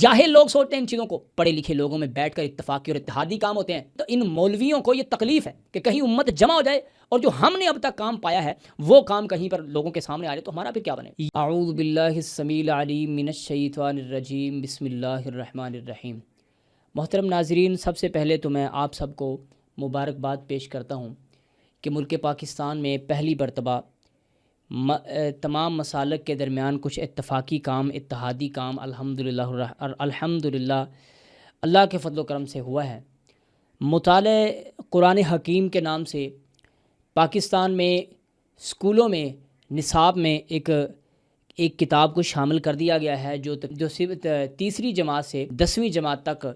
جاہل لوگ سوچتے ہیں ان چیزوں کو، پڑھے لکھے لوگوں میں بیٹھ کر اتفاقی اور اتحادی کام ہوتے ہیں۔ تو ان مولویوں کو یہ تکلیف ہے کہ کہیں امت جمع ہو جائے اور جو ہم نے اب تک کام پایا ہے وہ کام کہیں پر لوگوں کے سامنے آ جائے تو ہمارا پھر کیا بنے۔ اعوذ باللہ السمیع العلیم من الشیطان الرجیم، بسم اللہ الرحمن الرحیم۔ محترم ناظرین، سب سے پہلے تو میں آپ سب کو مبارکباد پیش کرتا ہوں کہ ملک پاکستان میں پہلی مرتبہ تمام مسالک کے درمیان کچھ اتفاقی کام، اتحادی کام الحمدللہ اللہ کے فضل و کرم سے ہوا ہے۔ مطالعہ قرآن حکیم کے نام سے پاکستان میں اسکولوں میں نصاب میں ایک کتاب کو شامل کر دیا گیا ہے جو صرف تیسری جماعت سے 10ویں جماعت تک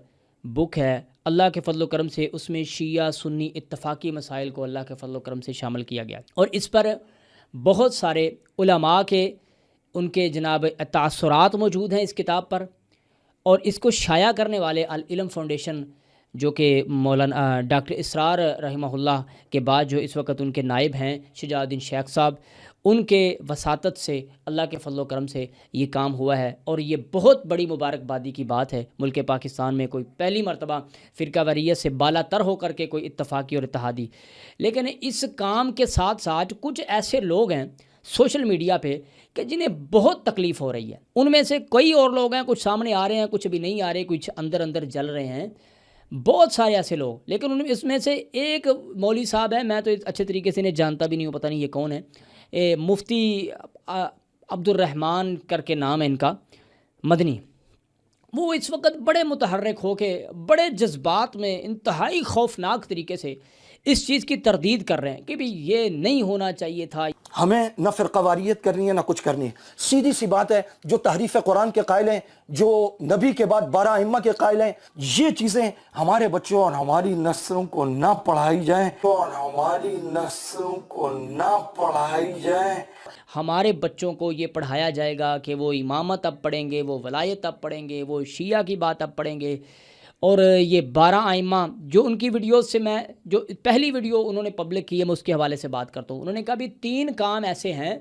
بک ہے۔ اللہ کے فضل و کرم سے اس میں شیعہ سنی اتفاقی مسائل کو اللہ کے فضل و کرم سے شامل کیا گیا اور اس پر بہت سارے علماء کے ان کے جناب تاثرات موجود ہیں اس کتاب پر، اور اس کو شائع کرنے والے العلم فاؤنڈیشن جو کہ مولانا ڈاکٹر اسرار رحمہ اللہ کے بعد جو اس وقت ان کے نائب ہیں شجاع الدین شیخ صاحب، ان کے وساطت سے اللہ کے فضل و کرم سے یہ کام ہوا ہے اور یہ بہت بڑی مبارکبادی کی بات ہے۔ ملک پاکستان میں کوئی پہلی مرتبہ فرقہ واریت سے بالا تر ہو کر کے کوئی اتفاقی اور اتحادی، لیکن اس کام کے ساتھ ساتھ کچھ ایسے لوگ ہیں سوشل میڈیا پہ کہ جنہیں بہت تکلیف ہو رہی ہے۔ ان میں سے کئی اور لوگ ہیں، کچھ سامنے آ رہے ہیں، کچھ ابھی نہیں آ رہے، کچھ اندر جل رہے ہیں، بہت سارے ایسے لوگ، لیکن اس میں سے ایک مولوی صاحب ہے، میں تو اچھے طریقے سے انہیں جانتا بھی نہیں ہوں، پتہ نہیں یہ کون ہے، مفتی عبد الرحمن کر کے نام ہے ان کا، مدنی۔ وہ اس وقت بڑے متحرک ہو کے بڑے جذبات میں انتہائی خوفناک طریقے سے اس چیز کی تردید کر رہے ہیں کہ بھی یہ نہیں ہونا چاہیے تھا۔ ہمیں نہ فرقہ واریت کرنی ہے نہ کچھ کرنی ہے، سیدھی سی بات ہے، جو تحریف قرآن کے قائل ہیں، جو نبی کے بعد 12 ائمہ کے قائل ہیں، یہ چیزیں ہمارے بچوں اور ہماری نسلوں کو نہ پڑھائی جائیں، ہمارے بچوں کو یہ پڑھایا جائے گا کہ وہ امامت اب پڑھیں گے، وہ ولایت اب پڑھیں گے، وہ شیعہ کی بات اب پڑھیں گے، اور یہ 12 ائمہ جو ان کی ویڈیوز سے میں جو پہلی ویڈیو انہوں نے پبلک کی ہے میں اس کے حوالے سے بات کرتا ہوں۔ انہوں نے کہا بھی 3 کام ایسے ہیں،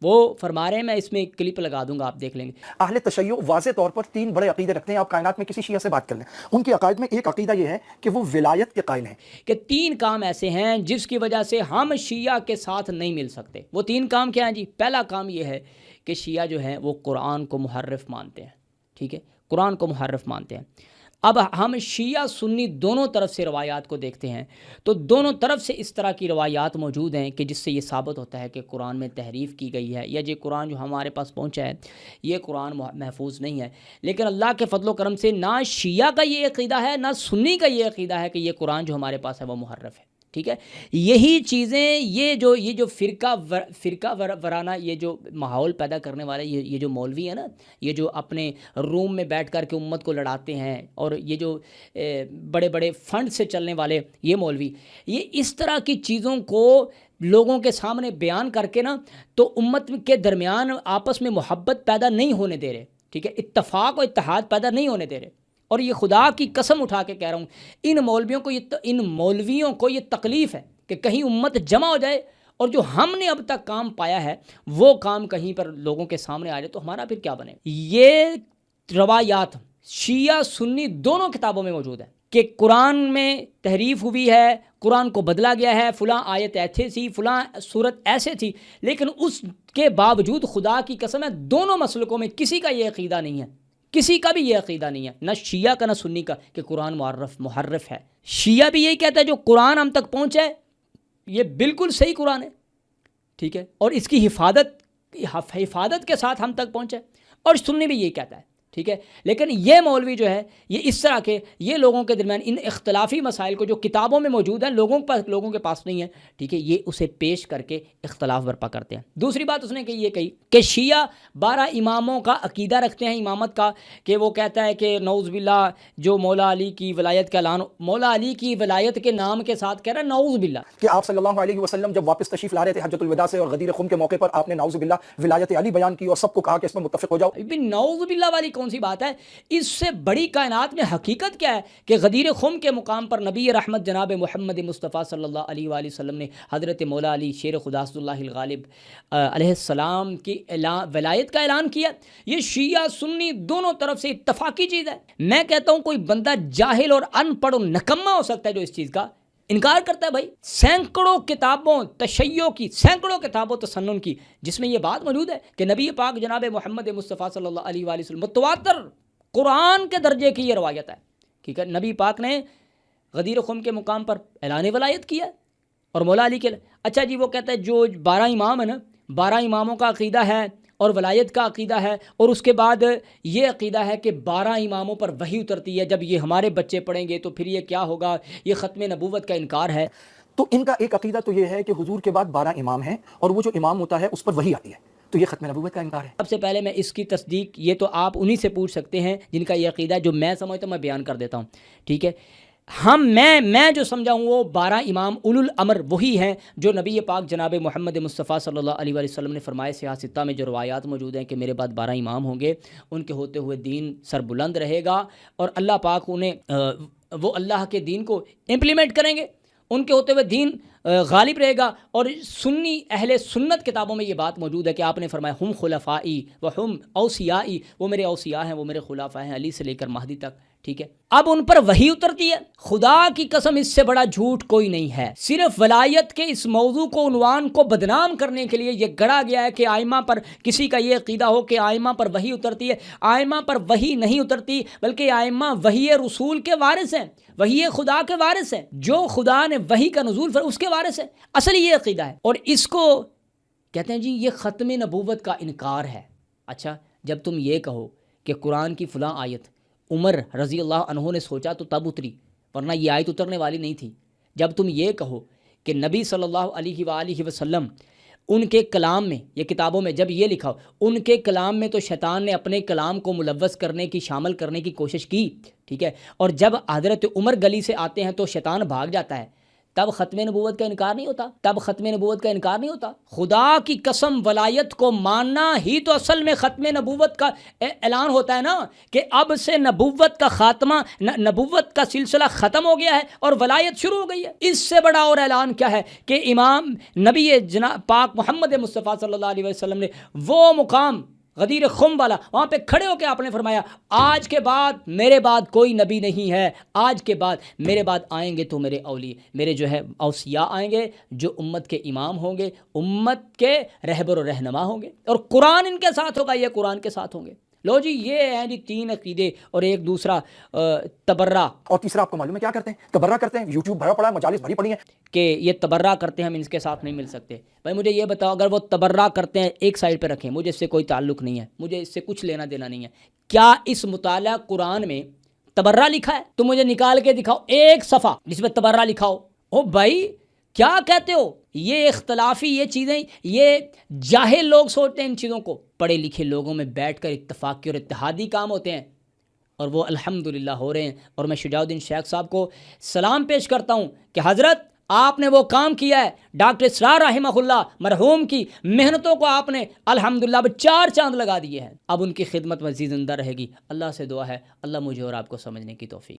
وہ فرما رہے ہیں، میں اس میں کلپ لگا دوں گا، آپ دیکھ لیں گے۔ اہل تشیع واضح طور پر 3 بڑے عقیدے رکھتے ہیں، آپ کائنات میں کسی شیعہ سے بات کر لیں، ان کے عقائد میں ایک عقیدہ یہ ہے کہ وہ ولایت کے قائل ہیں، کہ 3 کام ایسے ہیں جس کی وجہ سے ہم شیعہ کے ساتھ نہیں مل سکتے۔ وہ 3 کام کیا ہیں جی؟ پہلا کام یہ ہے کہ شیعہ جو ہیں وہ قرآن کو محرف مانتے ہیں، ٹھیک ہے، قرآن کو محرف مانتے ہیں۔ اب ہم شیعہ سنی دونوں طرف سے روایات کو دیکھتے ہیں تو دونوں طرف سے اس طرح کی روایات موجود ہیں کہ جس سے یہ ثابت ہوتا ہے کہ قرآن میں تحریف کی گئی ہے، یا یہ قرآن جو ہمارے پاس پہنچا ہے یہ قرآن محفوظ نہیں ہے۔ لیکن اللہ کے فضل و کرم سے نہ شیعہ کا یہ عقیدہ ہے نہ سنی کا یہ عقیدہ ہے کہ یہ قرآن جو ہمارے پاس ہے وہ محرف ہے، ٹھیک ہے۔ یہی چیزیں یہ جو فرقہ ورانہ یہ جو ماحول پیدا کرنے والے یہ جو مولوی ہیں نا، یہ جو اپنے روم میں بیٹھ کر کے امت کو لڑاتے ہیں، اور یہ جو بڑے بڑے فنڈ سے چلنے والے یہ مولوی، یہ اس طرح کی چیزوں کو لوگوں کے سامنے بیان کر کے نا تو امت کے درمیان آپس میں محبت پیدا نہیں ہونے دے رہے، ٹھیک ہے، اتفاق و اتحاد پیدا نہیں ہونے دے رہے۔ اور یہ خدا کی قسم اٹھا کے کہہ رہا ہوں، ان مولویوں کو یہ تکلیف ہے کہ کہیں امت جمع ہو جائے اور جو ہم نے اب تک کام پایا ہے وہ کام کہیں پر لوگوں کے سامنے آ جائے تو ہمارا پھر کیا بنے۔ یہ روایات شیعہ سنی دونوں کتابوں میں موجود ہے کہ قرآن میں تحریف ہوئی ہے، قرآن کو بدلا گیا ہے، فلاں آیت ایسے تھی، فلاں صورت ایسے تھی، لیکن اس کے باوجود خدا کی قسم ہے دونوں مسلکوں میں کسی کا یہ عقیدہ نہیں ہے، کسی کا بھی یہ عقیدہ نہیں ہے، نہ شیعہ کا نہ سنی کا، کہ قرآن محرف ہے۔ شیعہ بھی یہی کہتا ہے جو قرآن ہم تک پہنچا ہے یہ بالکل صحیح قرآن ہے، ٹھیک ہے، اور اس کی حفاظت کے ساتھ ہم تک پہنچا ہے، اور سنی بھی یہی کہتا ہے، ٹھیک ہے۔ لیکن یہ مولوی جو ہے یہ اس طرح کے یہ لوگوں کے درمیان ان اختلافی مسائل کو جو کتابوں میں موجود ہیں لوگوں کے پاس نہیں ہے، ٹھیک ہے، یہ اسے پیش کر کے اختلاف برپا کرتے ہیں۔ دوسری بات اس نے یہ کہی کہ شیعہ 12 اماموں کا عقیدہ رکھتے ہیں امامت کا، کہ وہ کہتا ہے کہ نعوذ باللہ جو مولا علی کی ولایت کا اعلان، مولا علی کی ولایت کے نام کے ساتھ کہہ رہا ہے نعوذ باللہ، کہ آپ صلی اللہ علیہ وسلم جب واپس تشریف لا رہے تھے حجۃ الوداع سے اور غدیر خم کے موقع پر آپ نے نعوذ باللہ ولایت علی بیان کی اور سب کو کہا کہ اس میں متفق ہو جاؤ۔ نعوذ باللہ والی کون کون سی بات ہے؟ اس سے بڑی کائنات میں حقیقت کیا ہے کہ غدیر خم کے مقام پر نبی رحمت جناب محمد مصطفیٰ صلی اللہ علیہ وآلہ وسلم نے حضرت مولا علی شیر خدا اسد اللہ الغالب علیہ السلام کی ولایت کا اعلان کیا۔ یہ شیعہ سنی دونوں طرف سے اتفاقی چیز ہے۔ میں کہتا ہوں کوئی بندہ جاہل اور ان پڑھ و نکما ہو سکتا ہے جو اس چیز کا انکار کرتا ہے۔ بھائی سینکڑوں کتابوں تشیع کی، سینکڑوں کتابوں تسنن کی، جس میں یہ بات موجود ہے کہ نبی پاک جناب محمد مصطفیٰ صلی اللہ علیہ وآلہ وسلم متواتر قرآن کے درجے کی یہ روایت ہے کہ نبی پاک نے غدیر خم کے مقام پر اعلان ولایت کیا اور مولا علی کے۔ اچھا جی، وہ کہتا ہے جو 12 امام ہیں نا، 12 اماموں کا عقیدہ ہے اور ولایت کا عقیدہ ہے، اور اس کے بعد یہ عقیدہ ہے کہ 12 اماموں پر وحی اترتی ہے۔ جب یہ ہمارے بچے پڑھیں گے تو پھر یہ کیا ہوگا؟ یہ ختم نبوت کا انکار ہے۔ تو ان کا ایک عقیدہ تو یہ ہے کہ حضور کے بعد 12 امام ہیں اور وہ جو امام ہوتا ہے اس پر وحی آتی ہے، تو یہ ختم نبوت کا انکار ہے۔ سب سے پہلے میں اس کی تصدیق یہ تو آپ انہی سے پوچھ سکتے ہیں جن کا یہ عقیدہ ہے، جو میں سمجھتا ہوں میں بیان کر دیتا ہوں، ٹھیک ہے؟ میں جو سمجھا ہوں وہ 12 امام اولو الامر وہی ہیں جو نبی پاک جناب محمد مصطفیٰ صلی اللہ علیہ وآلہ وسلم نے فرمائے۔ سیاستہ میں جو روایات موجود ہیں کہ میرے بعد 12 امام ہوں گے، ان کے ہوتے ہوئے دین سر بلند رہے گا اور اللہ پاک انہیں وہ اللہ کے دین کو امپلیمنٹ کریں گے، ان کے ہوتے ہوئے دین غالب رہے گا۔ اور سنی اہل سنت کتابوں میں یہ بات موجود ہے کہ آپ نے فرمایا ہم خلفائی و ہم اوصیائی، وہ میرے اوصیاء ہیں، وہ میرے خلفاء ہیں، علی سے لے کر مہدی تک، ٹھیک ہے؟ اب ان پر وحی اترتی ہے۔ خدا کی قسم اس سے بڑا جھوٹ کوئی نہیں ہے۔ صرف ولایت کے اس موضوع کو، عنوان کو بدنام کرنے کے لیے یہ گڑا گیا ہے کہ آئمہ پر کسی کا یہ عقیدہ ہو کہ آئمہ پر وحی اترتی ہے۔ آئمہ پر وحی نہیں اترتی، بلکہ آئمہ وحی رسول کے وارث ہیں، وحی خدا کے وارث ہیں، جو خدا نے وحی کا نزول اس کے وارث ہیں۔ اصل یہ عقیدہ ہے، اور اس کو کہتے ہیں جی یہ ختم نبوت کا انکار ہے۔ اچھا، جب تم یہ کہو کہ قرآن کی فلاں آیت عمر رضی اللہ عنہ نے سوچا تو تب اتری، ورنہ یہ آیت اترنے والی نہیں تھی۔ جب تم یہ کہو کہ نبی صلی اللہ علیہ وآلہ وسلم ان کے کلام میں، یہ کتابوں میں جب یہ لکھا ہو ان کے کلام میں، تو شیطان نے اپنے کلام کو ملوث کرنے کی، شامل کرنے کی کوشش کی، ٹھیک ہے؟ اور جب حضرت عمر گلی سے آتے ہیں تو شیطان بھاگ جاتا ہے، تب ختم نبوت کا انکار نہیں ہوتا، تب ختم نبوت کا انکار نہیں ہوتا۔ خدا کی قسم ولایت کو ماننا ہی تو اصل میں ختم نبوت کا اعلان ہوتا ہے نا، کہ اب سے نبوت کا خاتمہ، نبوت کا سلسلہ ختم ہو گیا ہے اور ولایت شروع ہو گئی ہے۔ اس سے بڑا اور اعلان کیا ہے کہ امام نبی جناب پاک محمد مصطفیٰ صلی اللہ علیہ وسلم نے وہ مقام غدیر خم والا، وہاں پہ کھڑے ہو کے آپ نے فرمایا آج کے بعد میرے بعد کوئی نبی نہیں ہے، آج کے بعد میرے بعد آئیں گے تو میرے میرے جو ہے اوصیاء آئیں گے، جو امت کے امام ہوں گے، امت کے رہبر و رہنما ہوں گے، اور قرآن ان کے ساتھ ہوگا، یہ قرآن کے ساتھ ہوں گے۔ لو جی، یہ ہیں جی 3 عقیدے، اور ایک دوسرا تبرہ، اور تیسرا آپ کو معلوم ہے کیا کرتے ہیں؟ تبرہ کرتے ہیں۔ یوٹیوب بھرا پڑا ہے، مجالس بھری پڑی ہیں کہ یہ تبرہ کرتے ہیں، ہم ان کے ساتھ نہیں مل سکتے۔ بھائی مجھے یہ بتاؤ، اگر وہ تبرہ کرتے ہیں ایک سائڈ پہ رکھیں، مجھے اس سے کوئی تعلق نہیں ہے، مجھے اس سے کچھ لینا دینا نہیں ہے، کیا اس مطالعہ قرآن میں تبرہ لکھا ہے؟ تو مجھے نکال کے دکھاؤ ایک صفحہ جس میں تبرہ لکھا ہو۔ او بھائی کیا کہتے ہو؟ یہ اختلافی یہ چیزیں، یہ جاہل لوگ سوچتے ہیں ان چیزوں کو، پڑھے لکھے لوگوں میں بیٹھ کر اتفاقی اور اتحادی کام ہوتے ہیں، اور وہ الحمدللہ ہو رہے ہیں۔ اور میں شجاع الدین شیخ صاحب کو سلام پیش کرتا ہوں کہ حضرت آپ نے وہ کام کیا ہے، ڈاکٹر اسرار رحمہ اللہ مرحوم کی محنتوں کو آپ نے الحمدللہ 4 چاند لگا دیے ہیں۔ اب ان کی خدمت مزید زندہ رہے گی۔ اللہ سے دعا ہے اللہ مجھے اور آپ کو سمجھنے کی توفیق